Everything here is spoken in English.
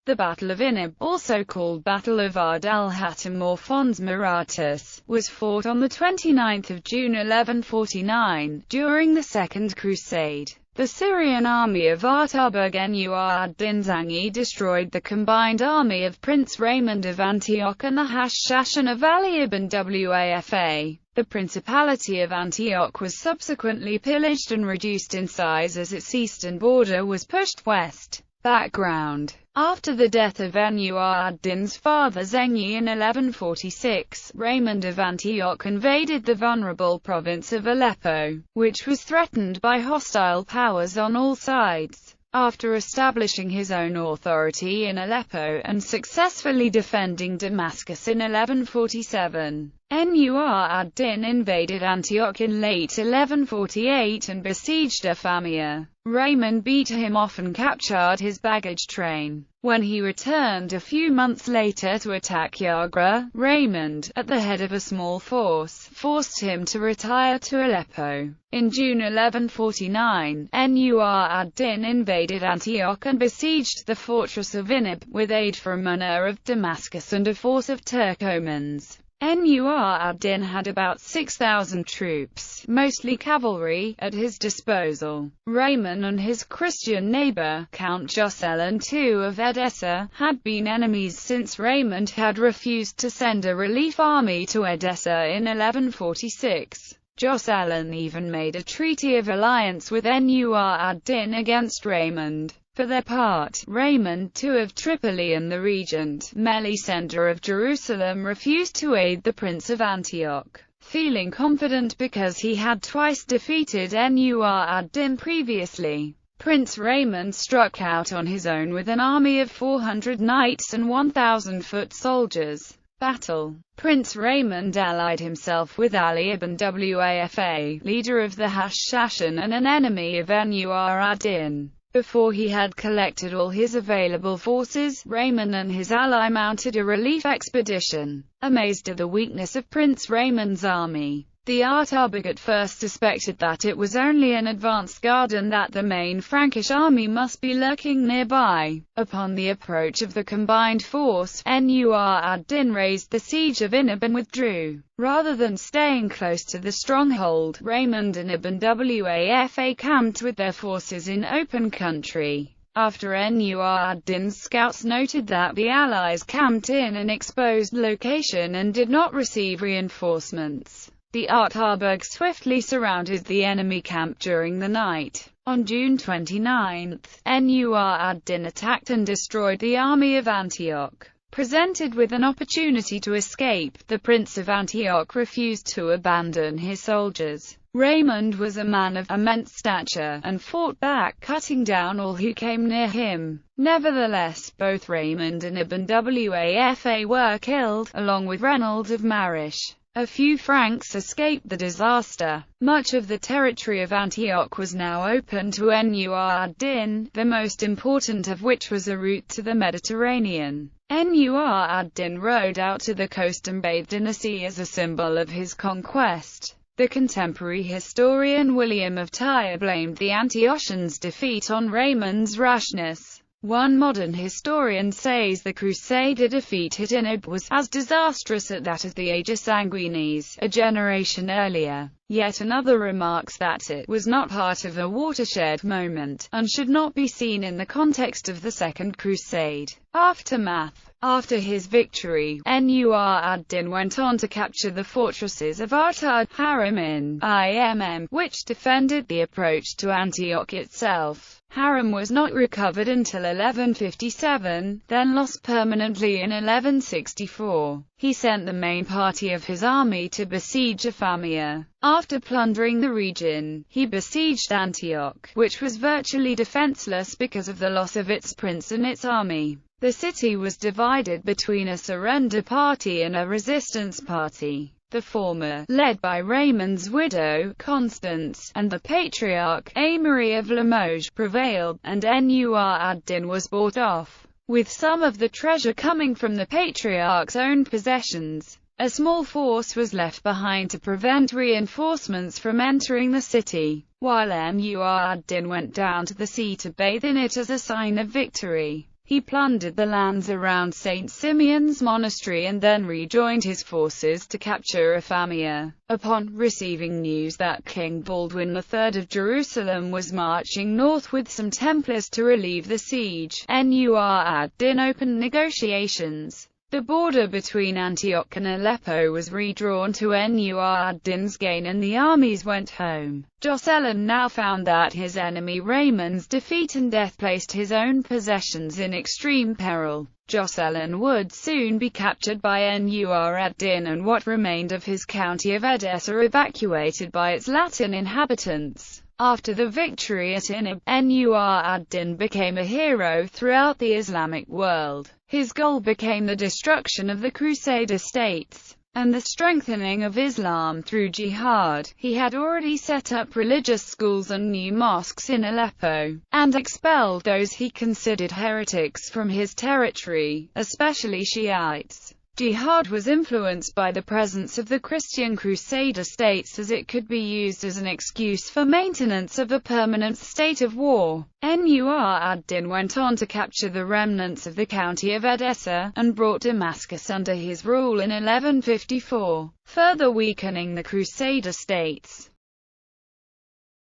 The Battle of Inab, also called Battle of Ard al-Hâtim or Fons Muratus, was fought on 29 June 1149, during the Second Crusade. The Syrian army of Artaburg Nur ad-Din Zangi destroyed the combined army of Prince Raymond of Antioch and the Hashashin of Ali ibn Wafa. The Principality of Antioch was subsequently pillaged and reduced in size as its eastern border was pushed west. Background: after the death of Nur ad-Din's father Zengi in 1146, Raymond of Antioch invaded the vulnerable province of Aleppo, which was threatened by hostile powers on all sides. After establishing his own authority in Aleppo and successfully defending Damascus in 1147, Nur ad-Din invaded Antioch in late 1148 and besieged Afamia. Raymond beat him off and captured his baggage train. When he returned a few months later to attack Yagra, Raymond, at the head of a small force, forced him to retire to Aleppo. In June 1149, Nur ad-Din invaded Antioch and besieged the fortress of Inab, with aid from Munir of Damascus and a force of Turkomans. Nur ad-Din had about 6,000 troops, mostly cavalry, at his disposal. Raymond and his Christian neighbor, Count Jocelyn II of Edessa, had been enemies since Raymond had refused to send a relief army to Edessa in 1146. Jocelyn even made a treaty of alliance with Nur ad-Din against Raymond. For their part, Raymond II of Tripoli and the regent, Melisende of Jerusalem, refused to aid the Prince of Antioch. Feeling confident because he had twice defeated Nur ad-Din previously, Prince Raymond struck out on his own with an army of 400 knights and 1,000 foot soldiers. Battle: Prince Raymond allied himself with Ali ibn Wafa, leader of the Hashashin and an enemy of Nur ad-Din. Before he had collected all his available forces, Raymond and his ally mounted a relief expedition. Amazed at the weakness of Prince Raymond's army, the Artaburg at first suspected that it was only an advanced guard and that the main Frankish army must be lurking nearby. Upon the approach of the combined force, Nur ad-Din raised the siege of Inab and withdrew. Rather than staying close to the stronghold, Raymond and ibn Wafa camped with their forces in open country. After Nur ad-Din's scouts noted that the allies camped in an exposed location and did not receive reinforcements, the Artaburg swiftly surrounded the enemy camp during the night. On June 29, Nur ad-Din attacked and destroyed the army of Antioch. Presented with an opportunity to escape, the Prince of Antioch refused to abandon his soldiers. Raymond was a man of immense stature, and fought back, cutting down all who came near him. Nevertheless, both Raymond and ibn Wafa were killed, along with Reynold of Marish. A few Franks escaped the disaster. Much of the territory of Antioch was now open to Nur ad-Din, the most important of which was a route to the Mediterranean. Nur ad-Din rowed out to the coast and bathed in the sea as a symbol of his conquest. The contemporary historian William of Tyre blamed the Antiochians' defeat on Raymond's rashness. One modern historian says the Crusader defeat at Inab was as disastrous as that of the Ager Sanguinis, a generation earlier. Yet another remarks that it was not part of a watershed moment, and should not be seen in the context of the Second Crusade. Aftermath: after his victory, Nur ad-Din went on to capture the fortresses of al-Hâtim in Imm, which defended the approach to Antioch itself. Haram was not recovered until 1157, then lost permanently in 1164. He sent the main party of his army to besiege Afamia. After plundering the region, he besieged Antioch, which was virtually defenseless because of the loss of its prince and its army. The city was divided between a surrender party and a resistance party. The former, led by Raymond's widow, Constance, and the patriarch, Aymery of Limoges, prevailed, and Nur ad-Din was bought off, with some of the treasure coming from the patriarch's own possessions. A small force was left behind to prevent reinforcements from entering the city, while Nur ad-Din went down to the sea to bathe in it as a sign of victory. He plundered the lands around St. Simeon's monastery and then rejoined his forces to capture Apamea. Upon receiving news that King Baldwin III of Jerusalem was marching north with some Templars to relieve the siege, Nur ad-Din opened negotiations. The border between Antioch and Aleppo was redrawn to Nur ad-Din's gain and the armies went home. Jocelyn now found that his enemy Raymond's defeat and death placed his own possessions in extreme peril. Jocelyn would soon be captured by Nur ad-Din and what remained of his county of Edessa evacuated by its Latin inhabitants. After the victory at Inab, Nur ad-Din became a hero throughout the Islamic world. His goal became the destruction of the Crusader states and the strengthening of Islam through jihad. He had already set up religious schools and new mosques in Aleppo, and expelled those he considered heretics from his territory, especially Shiites. Jihad was influenced by the presence of the Christian Crusader states as it could be used as an excuse for maintenance of a permanent state of war. Nur ad-Din went on to capture the remnants of the county of Edessa, and brought Damascus under his rule in 1154, further weakening the Crusader states.